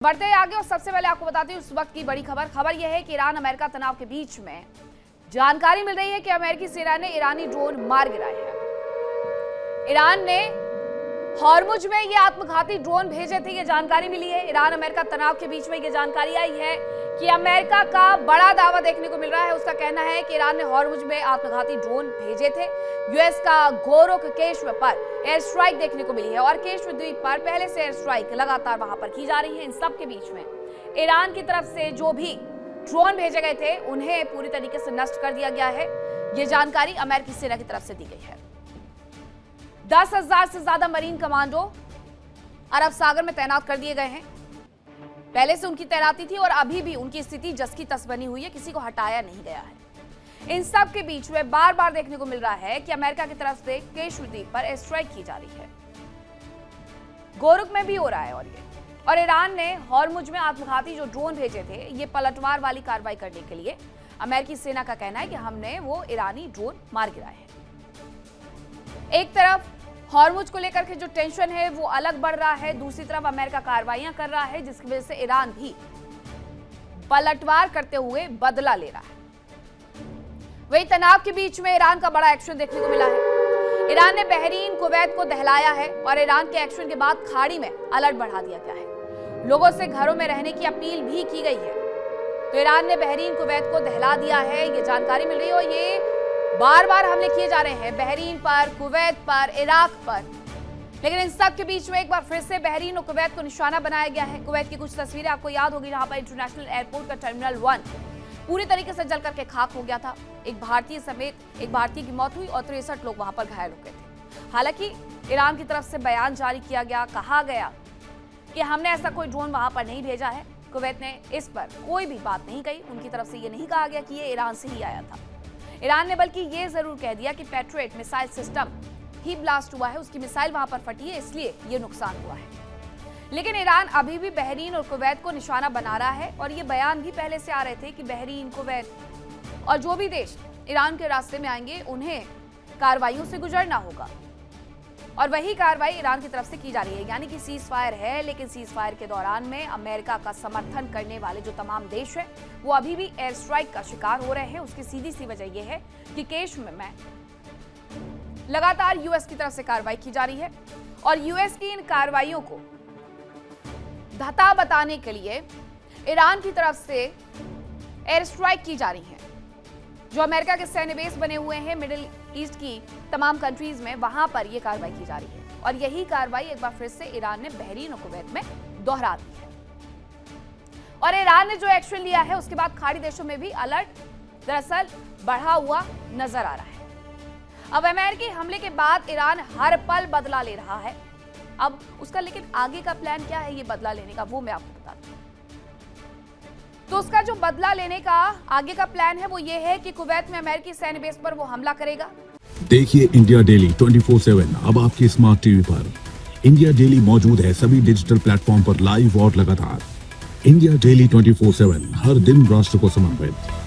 बढ़ते हैं आगे और सबसे पहले आपको बताती हूँ इस वक्त की बड़ी खबर यह है कि ईरान अमेरिका तनाव के बीच में जानकारी मिल रही है कि अमेरिकी सेना ने ईरानी ड्रोन मार गिराए हैं। ईरान ने हॉर्मुज में ये आत्मघाती ड्रोन भेजे थे, ये जानकारी मिली है। ईरान अमेरिका तनाव के बीच में ये जानकारी आई है कि अमेरिका का बड़ा दावा देखने को मिल रहा है। उसका कहना है कि ईरान ने हॉर्मुज में आत्मघाती ड्रोन भेजे थे। यूएस का गोरोक केश्व पर एयर स्ट्राइक देखने को मिली है और केश्व द्वीप पर पहले से एयर स्ट्राइक लगातार वहां पर की जा रही है। इन सब के बीच में ईरान की तरफ से जो भी ड्रोन भेजे गए थे उन्हें पूरी तरीके से नष्ट कर दिया गया है। ये जानकारी अमेरिकी सेना की तरफ से दी गई है। 10,000 से ज्यादा मरीन कमांडो अरब सागर में तैनात कर दिए गए हैं। पहले से उनकी तैनाती थी और अभी भी उनकी स्थिति जस की तस बनी हुई है, किसी को हटाया नहीं गया है। इन सब के बीच में बार बार देखने को मिल रहा है कि अमेरिका की तरफ से केश्व द्वीप पर एयर स्ट्राइक की जा रही है, गोरुक में भी हो रहा है। और ईरान ने हॉर्मुज में आत्मघाती जो ड्रोन भेजे थे ये पलटवार वाली कार्रवाई करने के लिए अमेरिकी सेना का कहना है कि हमने वो ईरानी ड्रोन मार गिराए हैं। एक तरफ हॉर्मुज को लेकर के जो टेंशन है वो अलग बढ़ रहा है, दूसरी तरफ अमेरिका कार्रवाइयां कर रहा है जिसकी वजह से ईरान भी पलटवार करते हुए बदला ले रहा है। वही तनाव के बीच में ईरान का बड़ा एक्शन देखने को मिला है। ईरान ने बहरीन कुवैत को दहलाया है और ईरान के एक्शन के बाद खाड़ी में अलर्ट बढ़ा दिया गया है। लोगों से घरों में रहने की अपील भी की गई है। तो ईरान ने बहरीन कुवैत को दहला दिया है, ये जानकारी मिल रही है। और ये बार बार हमले किए जा रहे हैं बहरीन पर, कुवैत पर, इराक पर। लेकिन इन सब के बीच में एक बार फिर से बहरीन और कुवैत को निशाना बनाया गया है। कुवैत की कुछ तस्वीरें आपको याद होगी जहां पर इंटरनेशनल एयरपोर्ट का टर्मिनल 1 पूरी तरीके से जल करके खाक हो गया था। एक भारतीय समेत एक भारतीय की मौत हुई और 63 लोग वहां पर घायल हो गए थे। हालांकि ईरान की तरफ से बयान जारी किया गया, कहा गया कि हमने ऐसा कोई ड्रोन वहां पर नहीं भेजा है। कुवैत ने इस पर कोई भी बात नहीं कही। उनकी तरफ से ये नहीं कहा गया कि ये ईरान से ही आया था। ईरान ने बल्कि ये जरूर कह दिया कि पैट्रियट मिसाइल सिस्टम ही ब्लास्ट हुआ है, उसकी मिसाइल वहां पर फटी है, इसलिए ये नुकसान हुआ है। लेकिन ईरान अभी भी बहरीन और कुवैत को निशाना बना रहा है और ये बयान भी पहले से आ रहे थे कि बहरीन, कुवैत और जो भी देश ईरान के रास्ते में आएंगे उन्हें कार्रवाइयों से गुजरना होगा। और वही कार्रवाई ईरान की तरफ से की जा रही है, यानी कि सीज फायर है। लेकिन सीज फायर के दौरान में अमेरिका का समर्थन करने वाले जो तमाम देश हैं वो अभी भी एयर स्ट्राइक का शिकार हो रहे हैं। उसकी सीधी सी वजह यह है कि केश्व में लगातार यूएस की तरफ से कार्रवाई की जा रही है और यूएस की इन कार्रवाइयों को धता बताने के लिए ईरान की तरफ से एयर स्ट्राइक की जा रही है। जो अमेरिका के सैन्य बेस बने हुए हैं मिडिल ईस्ट की तमाम कंट्रीज में, वहां पर यह कार्रवाई की जा रही है। और यही कार्रवाई एक बार फिर से ईरान ने बहरीन और कुवैत में दोहरा दी है। और ईरान ने जो एक्शन लिया है उसके बाद खाड़ी देशों में भी अलर्ट दरअसल बढ़ा हुआ नजर आ रहा है। अब अमेरिकी हमले के बाद ईरान हर पल बदला ले रहा है। अब उसका लेकिन आगे का प्लान क्या है ये बदला लेने का, वो मैं आपको बताती हूँ। तो उसका जो बदला लेने का आगे का प्लान है वो ये है कि कुवैत में अमेरिकी सैन्य बेस पर वो हमला करेगा। देखिए इंडिया डेली 24/7 अब आपके स्मार्ट टीवी पर। इंडिया डेली मौजूद है सभी डिजिटल प्लेटफॉर्म पर लाइव और लगातार। इंडिया डेली 24/7 हर दिन राष्ट्र को समर्पित।